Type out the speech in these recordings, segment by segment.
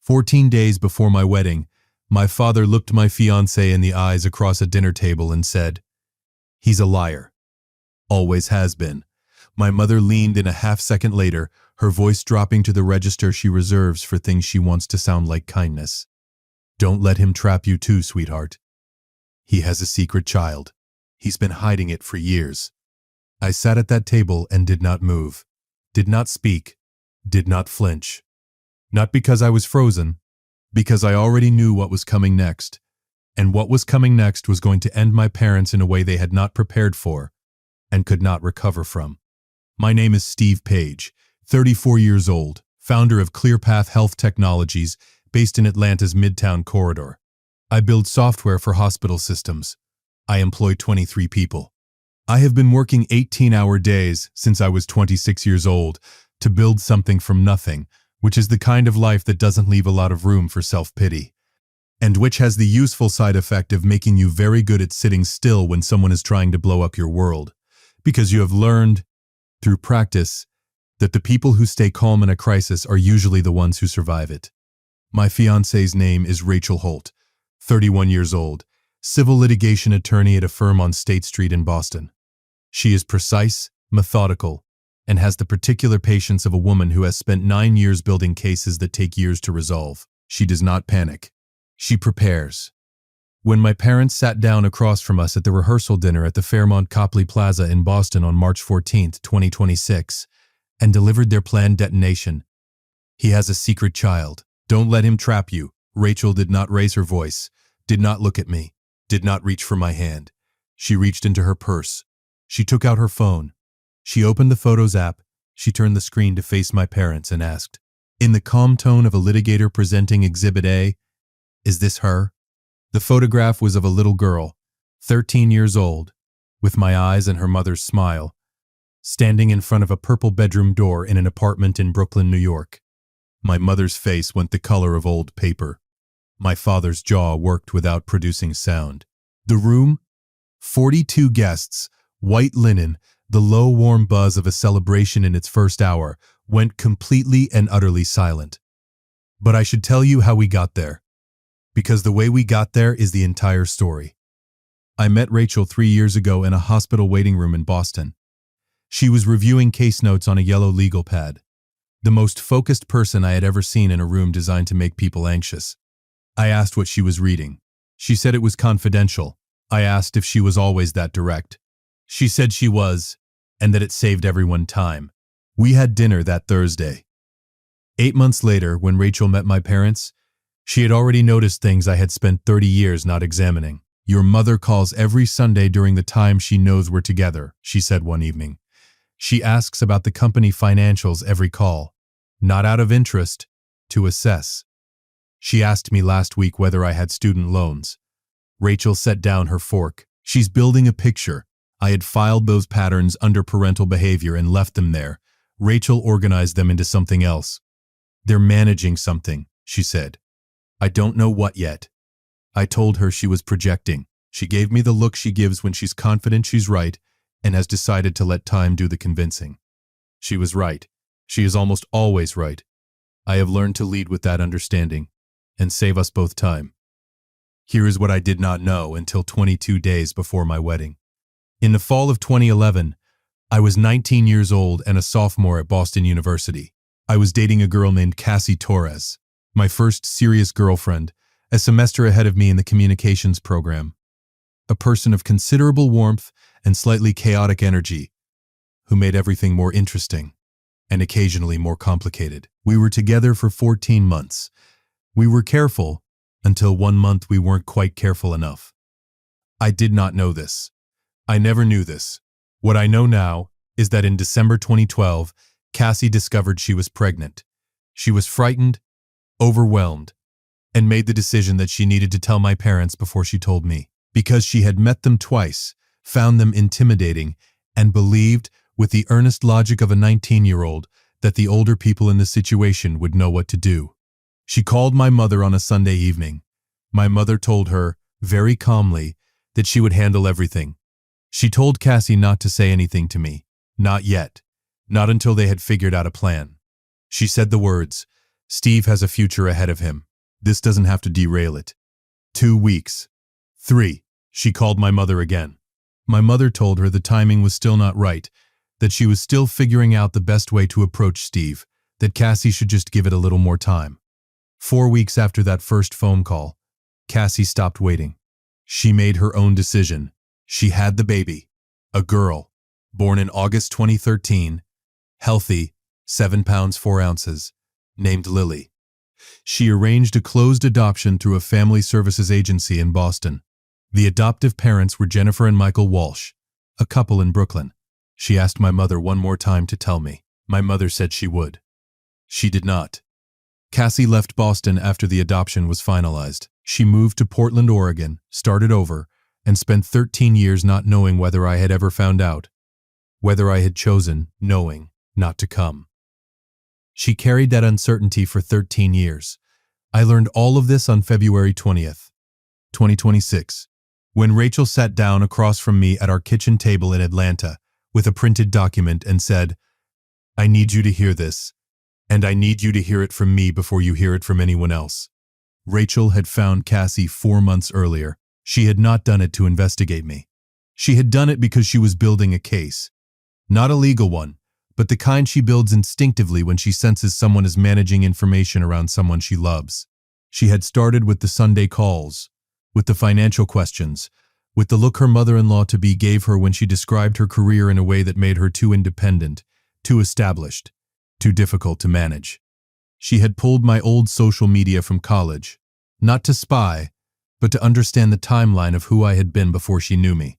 14 days before my wedding, my father looked my fiancée in the eyes across a dinner table and said, "He's a liar. Always has been." My mother leaned in a half-second later, her voice dropping to the register she reserves for things she wants to sound like kindness. "Don't let him trap you too, sweetheart. He has a secret child. He's been hiding it for years." I sat at that table and did not move, did not speak, did not flinch. Not because I was frozen, because I already knew what was coming next, and what was coming next was going to end my parents in a way they had not prepared for and could not recover from. My name is Steve Page, 34 years old, founder of ClearPath Health Technologies based in Atlanta's Midtown corridor. I build software for hospital systems. I employ 23 people. I have been working 18-hour days since I was 26 years old to build something from nothing, which is the kind of life that doesn't leave a lot of room for self-pity, and which has the useful side effect of making you very good at sitting still when someone is trying to blow up your world, because you have learned, through practice, that the people who stay calm in a crisis are usually the ones who survive it. My fiancée's name is Rachel Holt, 31 years old, civil litigation attorney at a firm on State Street in Boston. She is precise, methodical, and has the particular patience of a woman who has spent 9 years building cases that take years to resolve. She does not panic. She prepares. When my parents sat down across from us at the rehearsal dinner at the Fairmont Copley Plaza in Boston on March 14, 2026, and delivered their planned detonation, "He has a secret child. Don't let him trap you." Rachel did not raise her voice, did not look at me, did not reach for my hand. She reached into her purse. She took out her phone. She opened the Photos app. She turned the screen to face my parents and asked, in the calm tone of a litigator presenting Exhibit A, "Is this her?" The photograph was of a little girl, 13 years old, with my eyes and her mother's smile, standing in front of a purple bedroom door in an apartment in Brooklyn, New York. My mother's face went the color of old paper. My father's jaw worked without producing sound. The room? 42 guests, white linen, the low warm buzz of a celebration in its first hour, went completely and utterly silent. But I should tell you how we got there, because the way we got there is the entire story. I met Rachel 3 years ago in a hospital waiting room in Boston. She was reviewing case notes on a yellow legal pad, the most focused person I had ever seen in a room designed to make people anxious. I asked what she was reading. She said it was confidential. I asked if she was always that direct. She said she was, and that it saved everyone time. We had dinner that Thursday. 8 months later, when Rachel met my parents, she had already noticed things I had spent 30 years not examining. "Your mother calls every Sunday during the time she knows we're together," she said one evening. "She asks about the company financials every call, not out of interest, to assess. She asked me last week whether I had student loans." Rachel set down her fork. "She's building a picture. I had filed those patterns under parental behavior and left them there. Rachel organized them into something else. They're managing something," she said. "I don't know what yet." I told her she was projecting. She gave me the look she gives when she's confident she's right and has decided to let time do the convincing. She was right. She is almost always right. I have learned to lead with that understanding and save us both time. Here is what I did not know until 22 days before my wedding. In the fall of 2011, I was 19 years old and a sophomore at Boston University. I was dating a girl named Cassie Torres, my first serious girlfriend, a semester ahead of me in the communications program. A person of considerable warmth and slightly chaotic energy, who made everything more interesting and occasionally more complicated. We were together for 14 months. We were careful until 1 month we weren't quite careful enough. I did not know this. I never knew this. What I know now is that in December 2012, Cassie discovered she was pregnant. She was frightened, overwhelmed, and made the decision that she needed to tell my parents before she told me, because she had met them twice, found them intimidating, and believed, with the earnest logic of a 19-year-old, that the older people in the situation would know what to do. She called my mother on a Sunday evening. My mother told her, very calmly, that she would handle everything. She told Cassie not to say anything to me. Not yet. Not until they had figured out a plan. She said the words, Steve has a future ahead of him. This doesn't have to derail it. 2 weeks. 3. She called my mother again. My mother told her the timing was still not right, that she was still figuring out the best way to approach Steve, that Cassie should just give it a little more time. 4 weeks after that first phone call, Cassie stopped waiting. She made her own decision. She had the baby, a girl, born in August 2013, healthy, 7 pounds 4 ounces, named Lily. She arranged a closed adoption through a family services agency in Boston. The adoptive parents were Jennifer and Michael Walsh, a couple in Brooklyn. She asked my mother one more time to tell me. My mother said she would. She did not. Cassie left Boston after the adoption was finalized. She moved to Portland, Oregon, started over, and spent 13 years not knowing whether I had ever found out, whether I had chosen, knowing, not to come. She carried that uncertainty for 13 years. I learned all of this on February 20th, 2026, when Rachel sat down across from me at our kitchen table in Atlanta with a printed document and said, "I need you to hear this, and I need you to hear it from me before you hear it from anyone else." Rachel had found Cassie 4 months earlier. She had not done it to investigate me. She had done it because she was building a case. Not a legal one, but the kind she builds instinctively when she senses someone is managing information around someone she loves. She had started with the Sunday calls, with the financial questions, with the look her mother-in-law-to-be gave her when she described her career in a way that made her too independent, too established, too difficult to manage. She had pulled my old social media from college, not to spy, but to understand the timeline of who I had been before she knew me.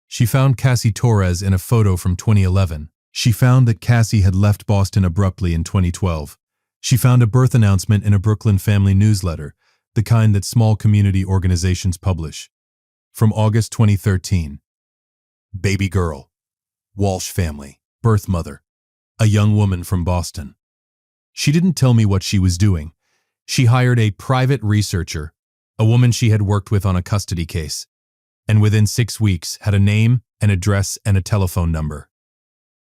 She found Cassie Torres in a photo from 2011. She found that Cassie had left Boston abruptly in 2012. She found a birth announcement in a Brooklyn family newsletter, the kind that small community organizations publish. From August 2013. Baby girl. Walsh family. Birth mother. A young woman from Boston. She didn't tell me what she was doing. She hired a private researcher, a woman she had worked with on a custody case, and within 6 weeks had a name, an address, and a telephone number.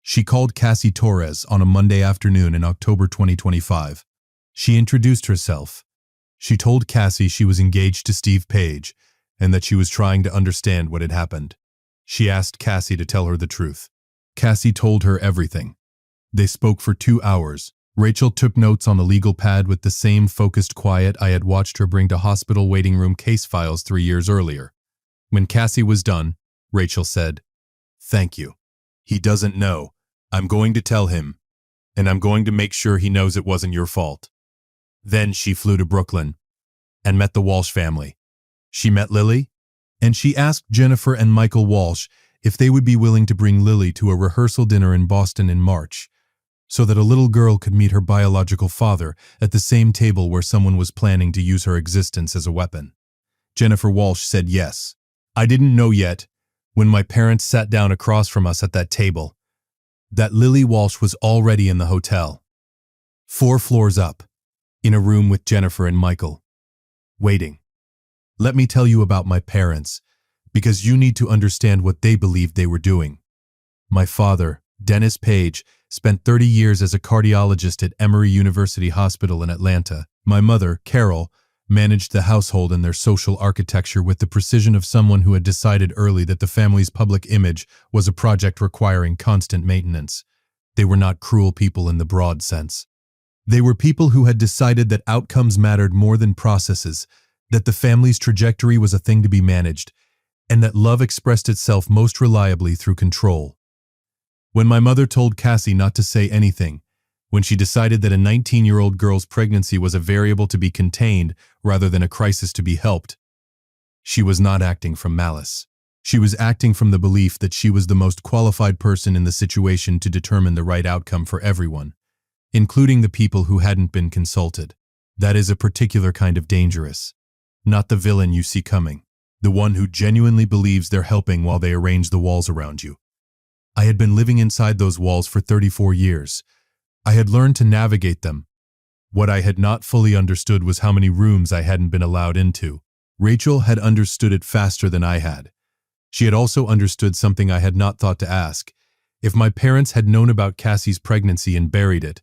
She called Cassie Torres on a Monday afternoon in October 2025. She introduced herself. She told Cassie she was engaged to Steve Page and that she was trying to understand what had happened. She asked Cassie to tell her the truth. Cassie told her everything. They spoke for 2 hours. Rachel took notes on the legal pad with the same focused quiet I had watched her bring to hospital waiting room case files 3 years earlier. When Cassie was done, Rachel said, "Thank you. He doesn't know. I'm going to tell him, and I'm going to make sure he knows it wasn't your fault." Then she flew to Brooklyn and met the Walsh family. She met Lily, and she asked Jennifer and Michael Walsh if they would be willing to bring Lily to a rehearsal dinner in Boston in March, so that a little girl could meet her biological father at the same table where someone was planning to use her existence as a weapon. Jennifer Walsh said yes. I didn't know yet, when my parents sat down across from us at that table, that Lily Walsh was already in the hotel, 4 floors up, in a room with Jennifer and Michael, waiting. Let me tell you about my parents, because you need to understand what they believed they were doing. My father, Dennis Page, spent 30 years as a cardiologist at Emory University Hospital in Atlanta. My mother, Carol, managed the household and their social architecture with the precision of someone who had decided early that the family's public image was a project requiring constant maintenance. They were not cruel people in the broad sense. They were people who had decided that outcomes mattered more than processes, that the family's trajectory was a thing to be managed, and that love expressed itself most reliably through control. When my mother told Cassie not to say anything, when she decided that a 19-year-old girl's pregnancy was a variable to be contained rather than a crisis to be helped, she was not acting from malice. She was acting from the belief that she was the most qualified person in the situation to determine the right outcome for everyone, including the people who hadn't been consulted. That is a particular kind of dangerous. Not the villain you see coming, the one who genuinely believes they're helping while they arrange the walls around you. I had been living inside those walls for 34 years. I had learned to navigate them. What I had not fully understood was how many rooms I hadn't been allowed into. Rachel had understood it faster than I had. She had also understood something I had not thought to ask. If my parents had known about Cassie's pregnancy and buried it,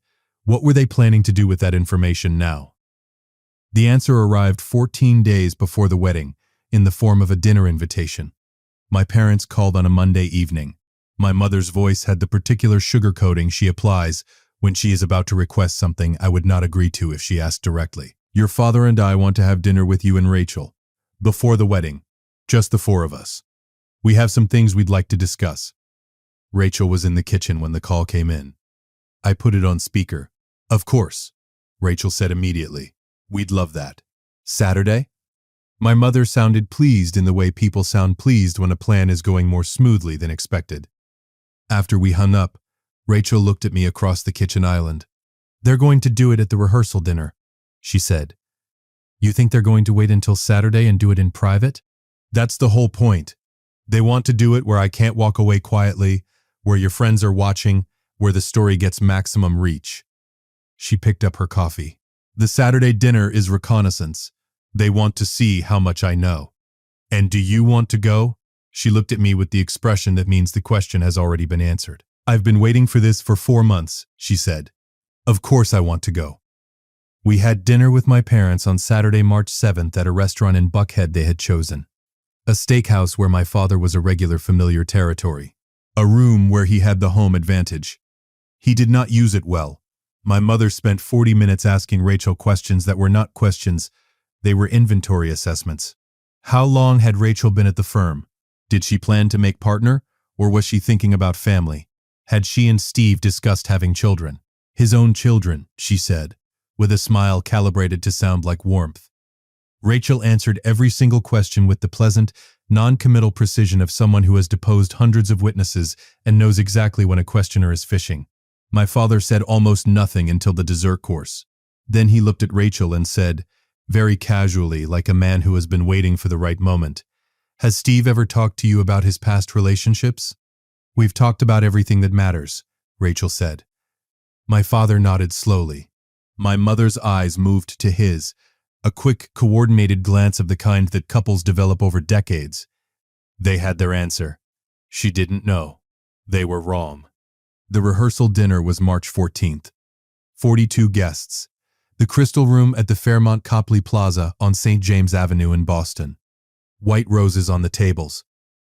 What were they planning to do with that information now? The answer arrived 14 days before the wedding, in the form of a dinner invitation. My parents called on a Monday evening. My mother's voice had the particular sugarcoating she applies when she is about to request something I would not agree to if she asked directly. Your father and I want to have dinner with you and Rachel. Before the wedding. Just the four of us. We have some things we'd like to discuss. Rachel was in the kitchen when the call came in. I put it on speaker. Of course, Rachel said immediately. We'd love that. Saturday? My mother sounded pleased in the way people sound pleased when a plan is going more smoothly than expected. After we hung up, Rachel looked at me across the kitchen island. They're going to do it at the rehearsal dinner, she said. You think they're going to wait until Saturday and do it in private? That's the whole point. They want to do it where I can't walk away quietly, where your friends are watching, where the story gets maximum reach. She picked up her coffee. The Saturday dinner is Reconnaissance. They want to see how much I know. And do you want to go? She looked at me with the expression that means the question has already been answered. I've been waiting for this for 4 months, she said. Of course I want to go. We had dinner with my parents on Saturday, March 7th at a restaurant in Buckhead they had chosen. A steakhouse where my father was a regular familiar territory. A room where he had the home advantage. He did not use it well. My mother spent 40 minutes asking Rachel questions that were not questions. They were inventory assessments. How long had Rachel been at the firm? Did she plan to make partner, or was she thinking about family? Had she and Steve discussed having children? His own children, she said, with a smile calibrated to sound like warmth. Rachel answered every single question with the pleasant, non-committal precision of someone who has deposed hundreds of witnesses and knows exactly when a questioner is fishing. My father said almost nothing until the dessert course. Then he looked at Rachel and said, very casually, like a man who has been waiting for the right moment, Has Steve ever talked to you about his past relationships? We've talked about everything that matters, Rachel said. My father nodded slowly. My mother's eyes moved to his, a quick, coordinated glance of the kind that couples develop over decades. They had their answer. She didn't know. They were wrong. The rehearsal dinner was March 14th. 42 guests. The Crystal Room at the Fairmont Copley Plaza on St. James Avenue in Boston. White roses on the tables.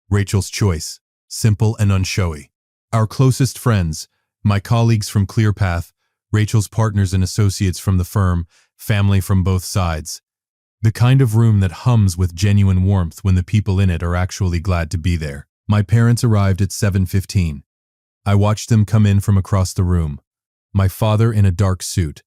Rachel's choice, simple and unshowy. Our closest friends, my colleagues from ClearPath, Rachel's partners and associates from the firm, family from both sides. The kind of room that hums with genuine warmth when the people in it are actually glad to be there. My parents arrived at 7:15. I watched them come in from across the room. My father in a dark suit.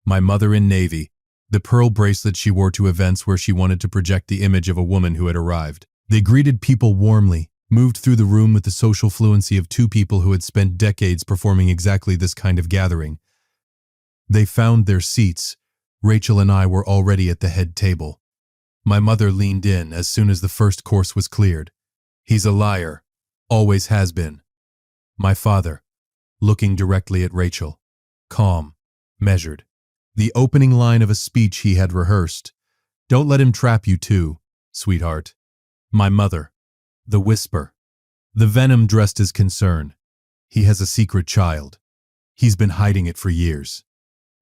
My mother in navy, the pearl bracelet she wore to events where she wanted to project the image of a woman who had arrived. They greeted people warmly, moved through the room with the social fluency of two people who had spent decades performing exactly this kind of gathering. They found their seats. Rachel and I were already at the head table. My mother leaned in as soon as the first course was cleared. He's a liar. Always has been. My father, looking directly at Rachel. Calm. Measured. The opening line of a speech he had rehearsed. Don't let him trap you too, sweetheart. My mother. The whisper. The venom dressed as concern. He has a secret child. He's been hiding it for years.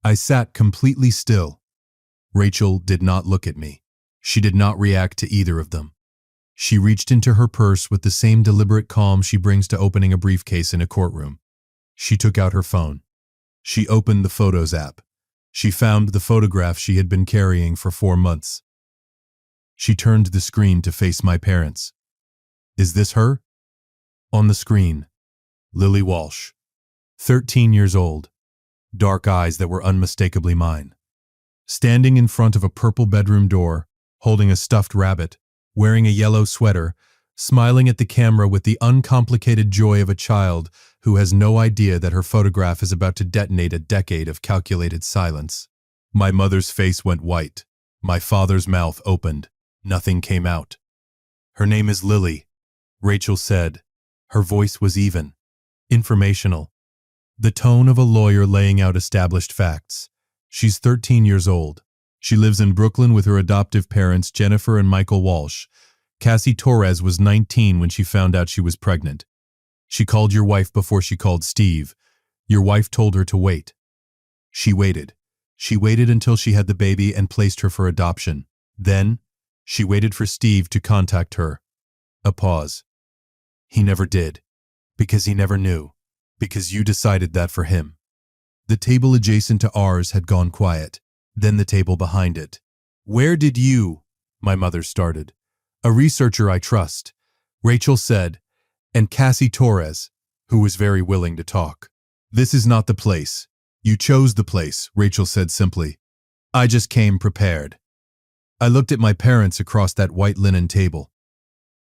I sat completely still. Rachel did not look at me. She did not react to either of them. She reached into her purse with the same deliberate calm she brings to opening a briefcase in a courtroom. She took out her phone. She opened the Photos app. She found the photograph she had been carrying for 4 months. She turned the screen to face my parents. Is this her? On the screen, Lily Walsh, 13 years old, dark eyes that were unmistakably mine. Standing in front of a purple bedroom door, holding a stuffed rabbit, wearing a yellow sweater, smiling at the camera with the uncomplicated joy of a child who has no idea that her photograph is about to detonate a decade of calculated silence. My mother's face went white. My father's mouth opened. Nothing came out. Her name is Lily, Rachel said. Her voice was even, informational. The tone of a lawyer laying out established facts. She's 13 years old. She lives in Brooklyn with her adoptive parents, Jennifer and Michael Walsh. Cassie Torres was 19 when she found out she was pregnant. She called your wife before she called Steve. Your wife told her to wait. She waited. She waited until she had the baby and placed her for adoption. Then, she waited for Steve to contact her. A pause. He never did. Because he never knew. Because you decided that for him. The table adjacent to ours had gone quiet. Then the table behind it. Where did you? My mother started. A researcher I trust, Rachel said, and Cassie Torres, who was very willing to talk. This is not the place. You chose the place, Rachel said simply. I just came prepared. I looked at my parents across that white linen table.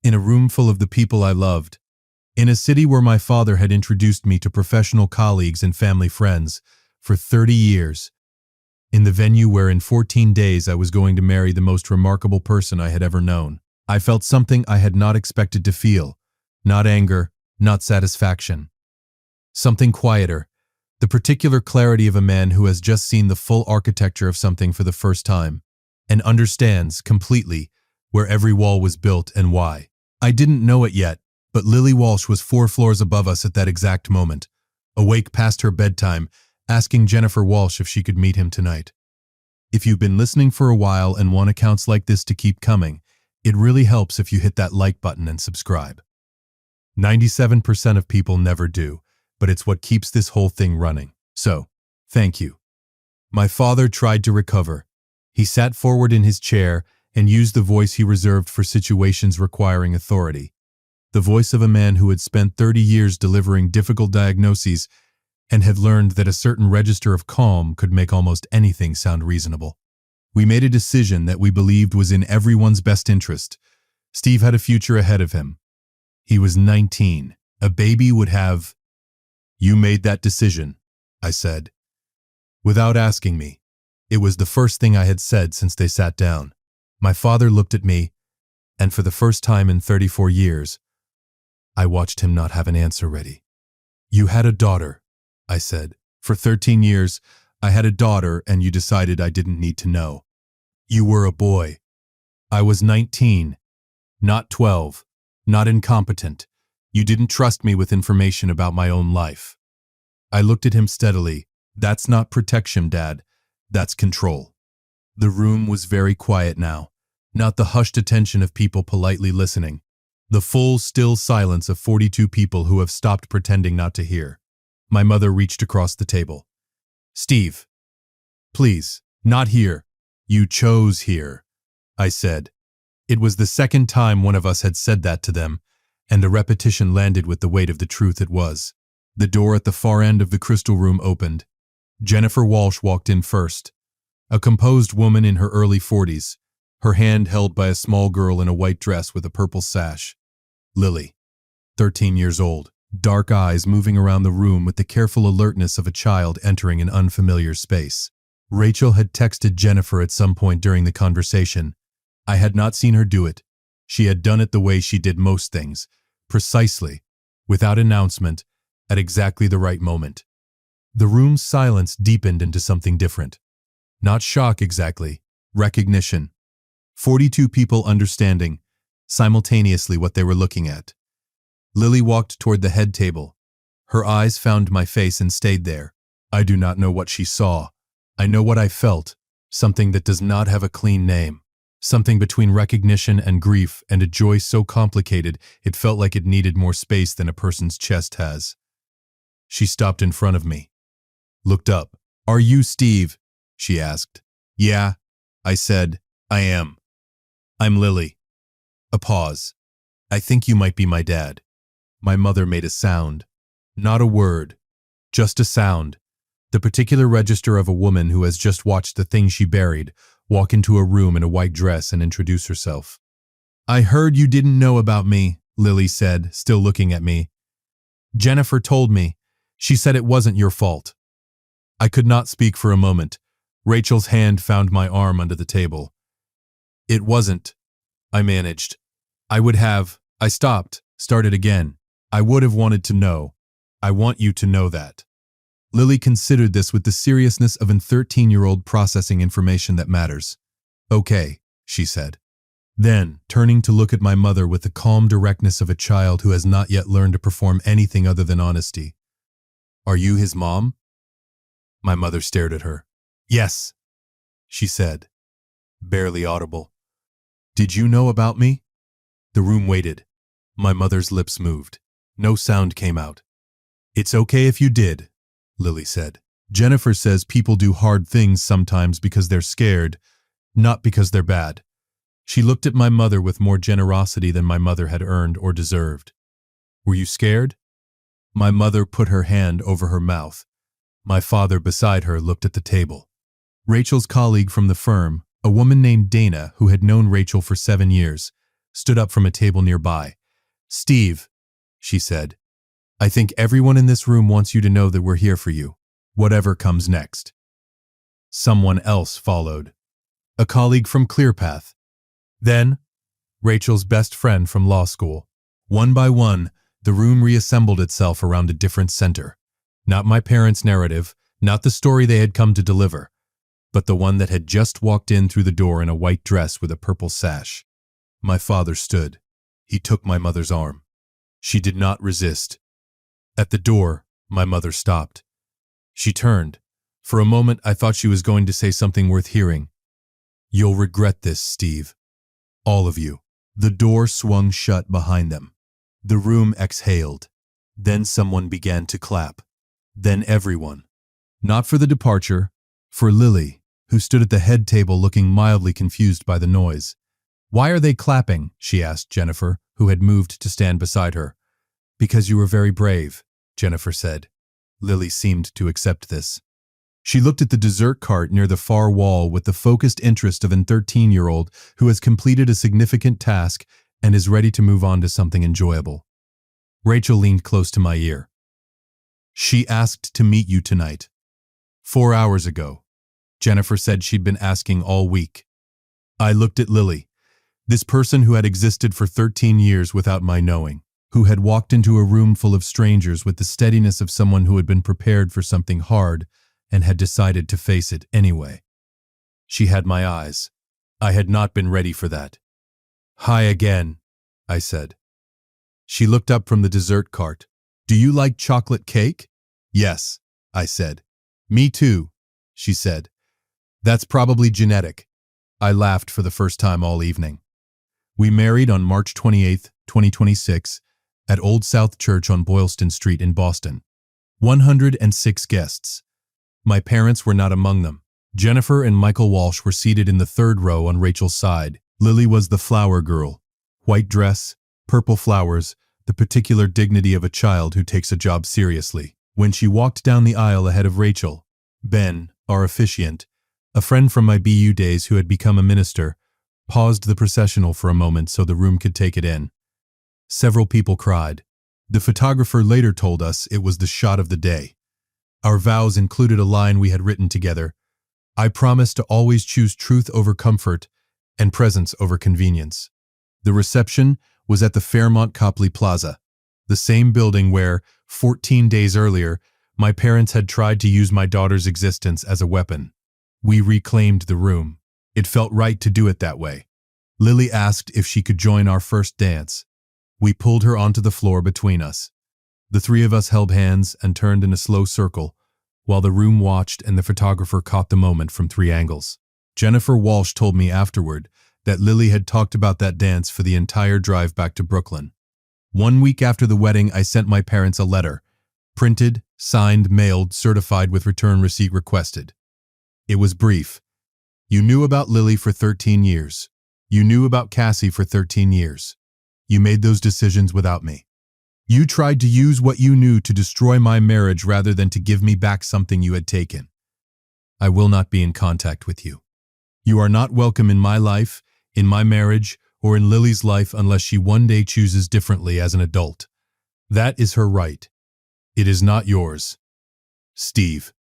In a room full of the people I loved. In a city where my father had introduced me to professional colleagues and family friends for 30 years. In the venue where in 14 days I was going to marry the most remarkable person I had ever known. I felt something I had not expected to feel. Not anger, not satisfaction. Something quieter. The particular clarity of a man who has just seen the full architecture of something for the first time and understands completely where every wall was built and why. I didn't know it yet, but Lily Walsh was 4 floors above us at that exact moment, awake past her bedtime, asking Jennifer Walsh if she could meet him tonight. If you've been listening for a while and want accounts like this to keep coming, it really helps if you hit that like button and subscribe. 97% of people never do, but it's what keeps this whole thing running. So, thank you. My father tried to recover. He sat forward in his chair and used the voice he reserved for situations requiring authority. The voice of a man who had spent 30 years delivering difficult diagnoses and had learned that a certain register of calm could make almost anything sound reasonable. We made a decision that we believed was in everyone's best interest. Steve had a future ahead of him. He was 19. A baby would have... You made that decision, I said. Without asking me. It was the first thing I had said since they sat down. My father looked at me, and for the first time in 34 years, I watched him not have an answer ready. You had a daughter, I said. For 13 years, I had a daughter and you decided I didn't need to know. You were a boy. I was 19, not 12, not incompetent. You didn't trust me with information about my own life. I looked at him steadily. That's not protection, Dad. That's control. The room was very quiet now, not the hushed attention of people politely listening. The full, still silence of 42 people who have stopped pretending not to hear. My mother reached across the table. Steve, please, not here. You chose here, I said. It was the second time one of us had said that to them, and the repetition landed with the weight of the truth it was. The door at the far end of the crystal room opened. Jennifer Walsh walked in first. A composed woman in her early 40s, her hand held by a small girl in a white dress with a purple sash. Lily, 13 years old, dark eyes moving around the room with the careful alertness of a child entering an unfamiliar space. Rachel had texted Jennifer at some point during the conversation. I had not seen her do it. She had done it the way she did most things, precisely, without announcement, at exactly the right moment. The room's silence deepened into something different. Not shock exactly, recognition. 42 people understanding, simultaneously what they were looking at. Lily walked toward the head table. Her eyes found my face and stayed there. I do not know what she saw. I know what I felt, something that does not have a clean name. Something between recognition and grief and a joy so complicated it felt like it needed more space than a person's chest has. She stopped in front of me. Looked up. Are you Steve? She asked. Yeah, I said. I am. I'm Lily. A pause. I think you might be my dad. My mother made a sound. Not a word. Just a sound. The particular register of a woman who has just watched the thing she buried walk into a room in a white dress and introduce herself. I heard you didn't know about me, Lily said, still looking at me. Jennifer told me. She said it wasn't your fault. I could not speak for a moment. Rachel's hand found my arm under the table. It wasn't, I managed. I stopped, started again. I would have wanted to know. I want you to know that. Lily considered this with the seriousness of a 13-year-old processing information that matters. Okay, she said. Then, turning to look at my mother with the calm directness of a child who has not yet learned to perform anything other than honesty. Are you his mom? My mother stared at her. Yes, she said, barely audible. Did you know about me? The room waited. My mother's lips moved. No sound came out. It's okay if you did, Lily said. Jennifer says people do hard things sometimes because they're scared, not because they're bad. She looked at my mother with more generosity than my mother had earned or deserved. Were you scared? My mother put her hand over her mouth. My father beside her looked at the table. Rachel's colleague from the firm, a woman named Dana who had known Rachel for 7 years, stood up from a table nearby. Steve, she said, I think everyone in this room wants you to know that we're here for you, whatever comes next. Someone else followed. A colleague from ClearPath. Then, Rachel's best friend from law school. One by one, the room reassembled itself around a different center. Not my parents' narrative, not the story they had come to deliver, but the one that had just walked in through the door in a white dress with a purple sash. My father stood. He took my mother's arm. She did not resist. At the door, my mother stopped. She turned. For a moment, I thought she was going to say something worth hearing. You'll regret this, Steve. All of you. The door swung shut behind them. The room exhaled. Then someone began to clap. Then everyone. Not for the departure, for Lily, who stood at the head table looking mildly confused by the noise. Why are they clapping? She asked Jennifer, who had moved to stand beside her. Because you were very brave, Jennifer said. Lily seemed to accept this. She looked at the dessert cart near the far wall with the focused interest of an 13-year-old who has completed a significant task and is ready to move on to something enjoyable. Rachel leaned close to my ear. She asked to meet you tonight. 4 hours ago. Jennifer said she'd been asking all week. I looked at Lily, this person who had existed for 13 years without my knowing, who had walked into a room full of strangers with the steadiness of someone who had been prepared for something hard and had decided to face it anyway. She had my eyes. I had not been ready for that. Hi again, I said. She looked up from the dessert cart. Do you like chocolate cake? Yes, I said. Me too, she said. That's probably genetic. I laughed for the first time all evening. We married on March 28, 2026, at Old South Church on Boylston Street in Boston. 106 guests. My parents were not among them. Jennifer and Michael Walsh were seated in the third row on Rachel's side. Lily was the flower girl. White dress, purple flowers, the particular dignity of a child who takes a job seriously. When she walked down the aisle ahead of Rachel, Ben, our officiant, a friend from my BU days who had become a minister, paused the processional for a moment so the room could take it in. Several people cried. The photographer later told us it was the shot of the day. Our vows included a line we had written together. I promise to always choose truth over comfort and presence over convenience. The reception was at the Fairmont Copley Plaza, the same building where, 14 days earlier, my parents had tried to use my daughter's existence as a weapon. We reclaimed the room. It felt right to do it that way. Lily asked if she could join our first dance. We pulled her onto the floor between us. The three of us held hands and turned in a slow circle, while the room watched and the photographer caught the moment from 3 angles. Jennifer Walsh told me afterward that Lily had talked about that dance for the entire drive back to Brooklyn. 1 week after the wedding, I sent my parents a letter, printed, signed, mailed, certified with return receipt requested. It was brief. You knew about Lily for 13 years. You knew about Cassie for 13 years. You made those decisions without me. You tried to use what you knew to destroy my marriage rather than to give me back something you had taken. I will not be in contact with you. You are not welcome in my life, in my marriage, or in Lily's life unless she one day chooses differently as an adult. That is her right. It is not yours. Steve.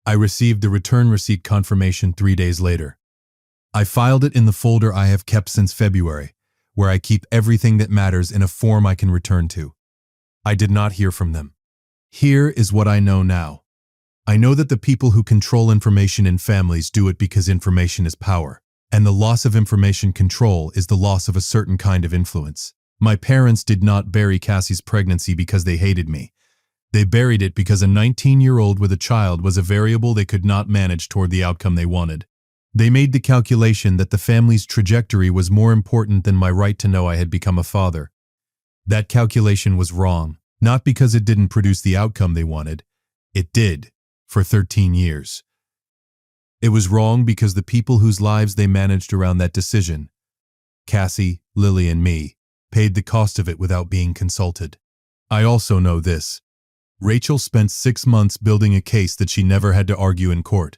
I received the return receipt confirmation 3 days later. I filed it in the folder I have kept since February, where I keep everything that matters in a form I can return to. I did not hear from them. Here is what I know now. I know that the people who control information in families do it because information is power, and the loss of information control is the loss of a certain kind of influence. My parents did not bury Cassie's pregnancy because they hated me. They buried it because a 19-year-old with a child was a variable they could not manage toward the outcome they wanted. They made the calculation that the family's trajectory was more important than my right to know I had become a father. That calculation was wrong, not because it didn't produce the outcome they wanted. It did, for 13 years. It was wrong because the people whose lives they managed around that decision, Cassie, Lily, and me, paid the cost of it without being consulted. I also know this. Rachel spent 6 months building a case that she never had to argue in court.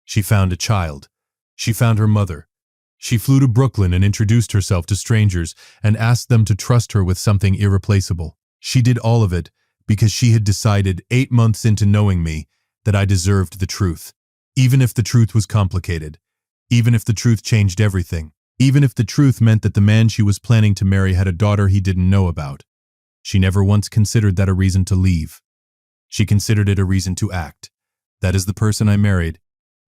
She found a child. She found her mother. She flew to Brooklyn and introduced herself to strangers and asked them to trust her with something irreplaceable. She did all of it because she had decided 8 months into knowing me that I deserved the truth. Even if the truth was complicated. Even if the truth changed everything. Even if the truth meant that the man she was planning to marry had a daughter he didn't know about. She never once considered that a reason to leave. She considered it a reason to act. That is the person I married.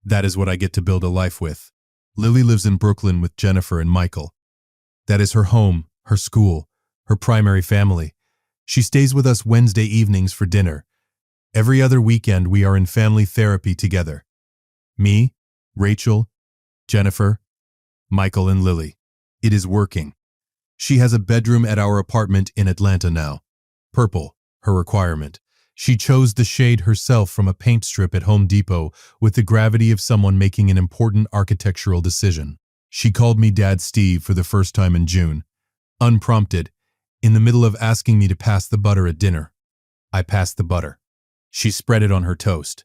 That is what I get to build a life with. Lily lives in Brooklyn with Jennifer and Michael. That is her home, her school, her primary family. She stays with us Wednesday evenings for dinner. Every other weekend we are in family therapy together. Me, Rachel, Jennifer, Michael, and Lily. It is working. She has a bedroom at our apartment in Atlanta now. Purple, her requirement. She chose the shade herself from a paint strip at Home Depot with the gravity of someone making an important architectural decision. She called me Dad Steve for the first time in June. Unprompted, in the middle of asking me to pass the butter at dinner. I passed the butter. She spread it on her toast.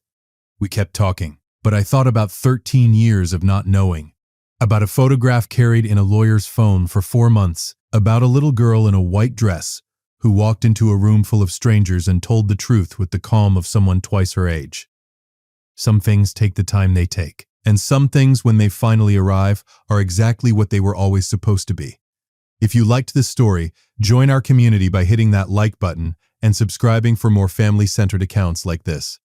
We kept talking, but I thought about 13 years of not knowing. About a photograph carried in a lawyer's phone for 4 months, about a little girl in a white dress who walked into a room full of strangers and told the truth with the calm of someone twice her age. Some things take the time they take, and some things, when they finally arrive, are exactly what they were always supposed to be. If you liked this story, join our community by hitting that like button and subscribing for more family-centered accounts like this.